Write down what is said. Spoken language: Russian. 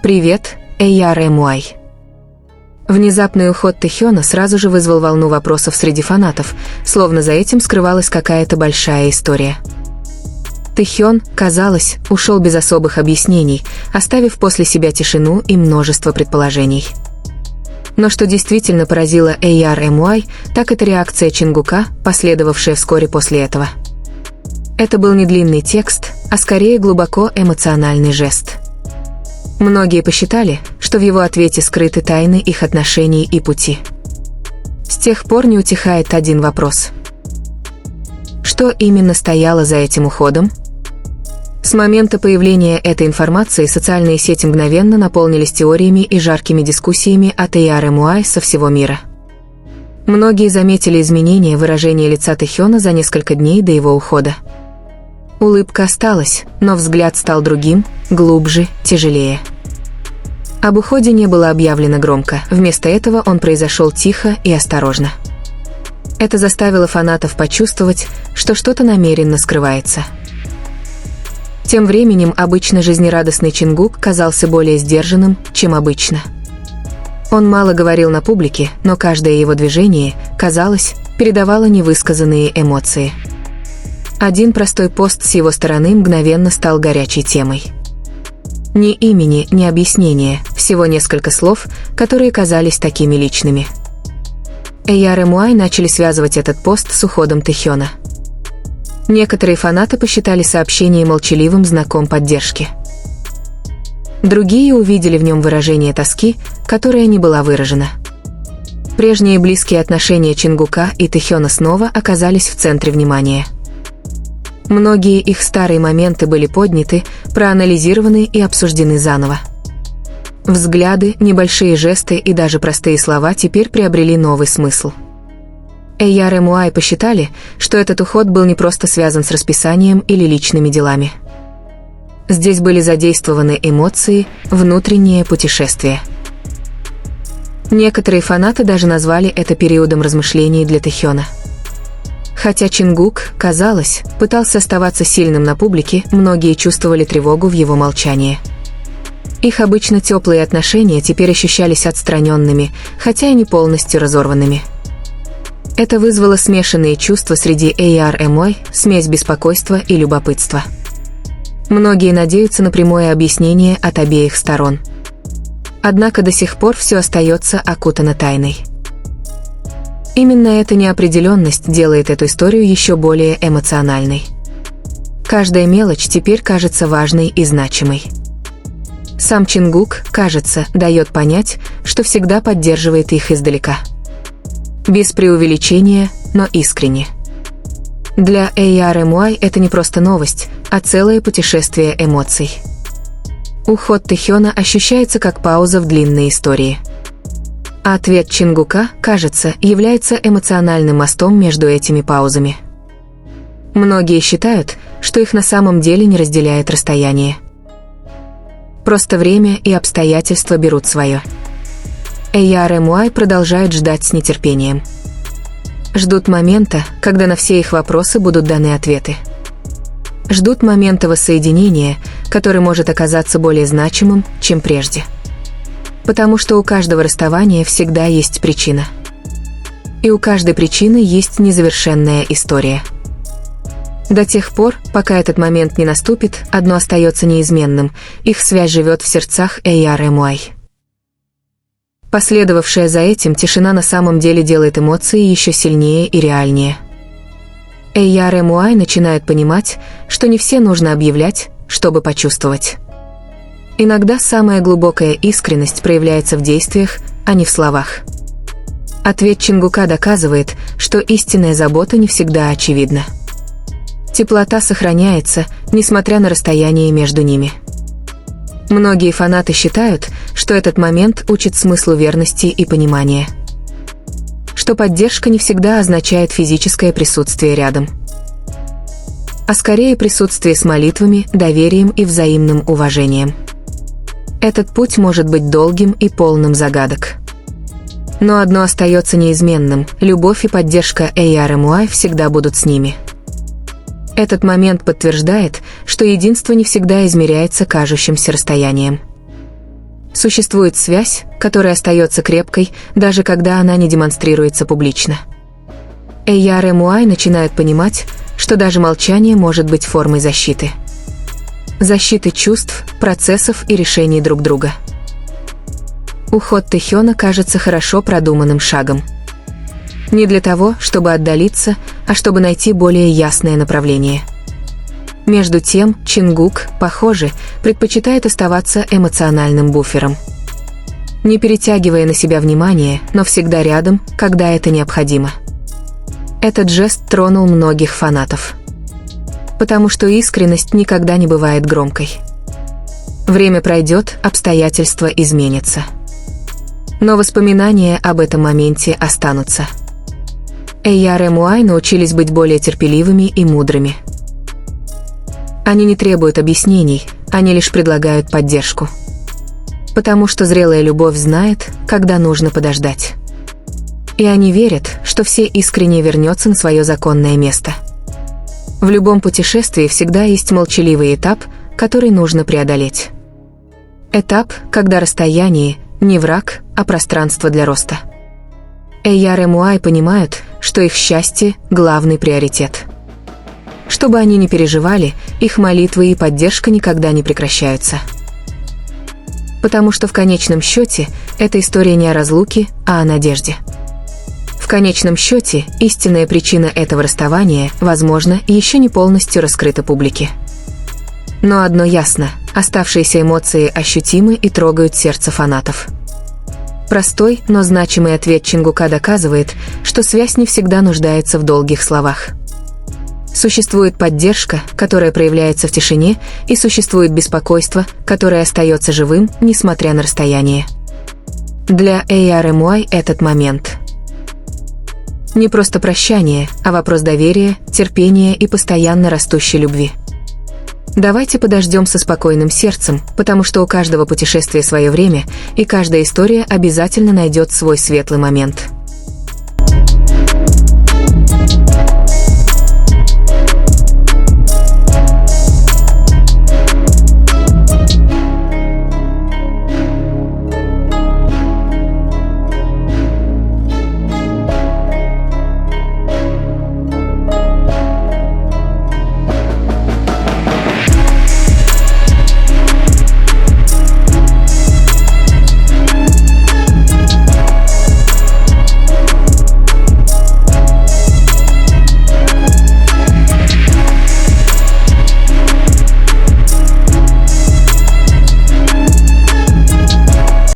Привет, ARMY. Внезапный уход Тэхёна сразу же вызвал волну вопросов среди фанатов, словно за этим скрывалась какая-то большая история. Тэхён, казалось, ушел без особых объяснений, оставив после себя тишину и множество предположений. Но что действительно поразило ARMY, так это реакция Чингука, последовавшая вскоре после этого. Это был не длинный текст, а скорее глубоко эмоциональный жест. Многие посчитали, что в его ответе скрыты тайны их отношений и пути. С тех пор не утихает один вопрос. Что именно стояло за этим уходом? С момента появления этой информации социальные сети мгновенно наполнились теориями и жаркими дискуссиями от ARMY со всего мира. Многие заметили изменения выражения лица Тэхёна за несколько дней до его ухода. Улыбка осталась, но взгляд стал другим, глубже, тяжелее. Об уходе не было объявлено громко, вместо этого он произошел тихо и осторожно. Это заставило фанатов почувствовать, что что-то намеренно скрывается. Тем временем обычно жизнерадостный Чингук казался более сдержанным, чем обычно. Он мало говорил на публике, но каждое его движение, казалось, передавало невысказанные эмоции. Один простой пост с его стороны мгновенно стал горячей темой. Ни имени, ни объяснения, всего несколько слов, которые казались такими личными. ARMY начали связывать этот пост с уходом Тэхёна. Некоторые фанаты посчитали сообщение молчаливым знаком поддержки. Другие увидели в нем выражение тоски, которая не была выражена. Прежние близкие отношения Чингука и Тэхёна снова оказались в центре внимания. Многие их старые моменты были подняты, проанализированы и обсуждены заново. Взгляды, небольшие жесты и даже простые слова теперь приобрели новый смысл. ARMY посчитали, что этот уход был не просто связан с расписанием или личными делами. Здесь были задействованы эмоции, внутреннее путешествие. Некоторые фанаты даже назвали это периодом размышлений для Тэхёна. Хотя Чингук, казалось, пытался оставаться сильным на публике, многие чувствовали тревогу в его молчании. Их обычно теплые отношения теперь ощущались отстраненными, хотя и не полностью разорванными. Это вызвало смешанные чувства среди ARMY, смесь беспокойства и любопытства. Многие надеются на прямое объяснение от обеих сторон. Однако до сих пор все остается окутано тайной. Именно эта неопределенность делает эту историю еще более эмоциональной. Каждая мелочь теперь кажется важной и значимой. Сам Чингук, кажется, дает понять, что всегда поддерживает их издалека. Без преувеличения, но искренне. Для ARMY это не просто новость, а целое путешествие эмоций. Уход Тэхёна ощущается как пауза в длинной истории. А ответ Чингука, кажется, является эмоциональным мостом между этими паузами. Многие считают, что их на самом деле не разделяет расстояние. Просто время и обстоятельства берут свое. ARMY продолжают ждать с нетерпением. Ждут момента, когда на все их вопросы будут даны ответы. Ждут момента воссоединения, который может оказаться более значимым, чем прежде. Потому что у каждого расставания всегда есть причина. И у каждой причины есть незавершенная история. До тех пор, пока этот момент не наступит, одно остается неизменным – их связь живет в сердцах ARMY. Последовавшая за этим тишина на самом деле делает эмоции еще сильнее и реальнее. ARMY начинают понимать, что не все нужно объявлять, чтобы почувствовать. Иногда самая глубокая искренность проявляется в действиях, а не в словах. Ответ Чингука доказывает, что истинная забота не всегда очевидна. Теплота сохраняется, несмотря на расстояние между ними. Многие фанаты считают, что этот момент учит смыслу верности и понимания. Что поддержка не всегда означает физическое присутствие рядом, а скорее присутствие с молитвами, доверием и взаимным уважением. Этот путь может быть долгим и полным загадок. Но одно остается неизменным – любовь и поддержка ARMY всегда будут с ними. Этот момент подтверждает, что единство не всегда измеряется кажущимся расстоянием. Существует связь, которая остается крепкой, даже когда она не демонстрируется публично. Эйяр и Муай начинают понимать, что даже молчание может быть формой защиты. Защиты чувств, процессов и решений друг друга. Уход Тэхёна кажется хорошо продуманным шагом. Не для того, чтобы отдалиться, а чтобы найти более ясное направление. Между тем, Чингук, похоже, предпочитает оставаться эмоциональным буфером. Не перетягивая на себя внимание, но всегда рядом, когда это необходимо. Этот жест тронул многих фанатов. Потому что искренность никогда не бывает громкой. Время пройдет, обстоятельства изменятся. Но воспоминания об этом моменте останутся. Эйяр и Муай научились быть более терпеливыми и мудрыми. Они не требуют объяснений, они лишь предлагают поддержку. Потому что зрелая любовь знает, когда нужно подождать. И они верят, что все искренне вернется на свое законное место. В любом путешествии всегда есть молчаливый этап, который нужно преодолеть. Этап, когда расстояние не враг, а пространство для роста. Эйяр и Муай понимают, что их счастье – главный приоритет. Что бы они ни переживали, их молитвы и поддержка никогда не прекращаются. Потому что в конечном счете эта история не о разлуке, а о надежде. В конечном счете истинная причина этого расставания, возможно, еще не полностью раскрыта публике. Но одно ясно – оставшиеся эмоции ощутимы и трогают сердце фанатов. Простой, но значимый ответ Чингука доказывает, что связь не всегда нуждается в долгих словах. Существует поддержка, которая проявляется в тишине, и существует беспокойство, которое остается живым, несмотря на расстояние. Для Эйяр и Муай этот момент не просто прощание, а вопрос доверия, терпения и постоянно растущей любви. Давайте подождем со спокойным сердцем, потому что у каждого путешествия свое время, и каждая история обязательно найдет свой светлый момент.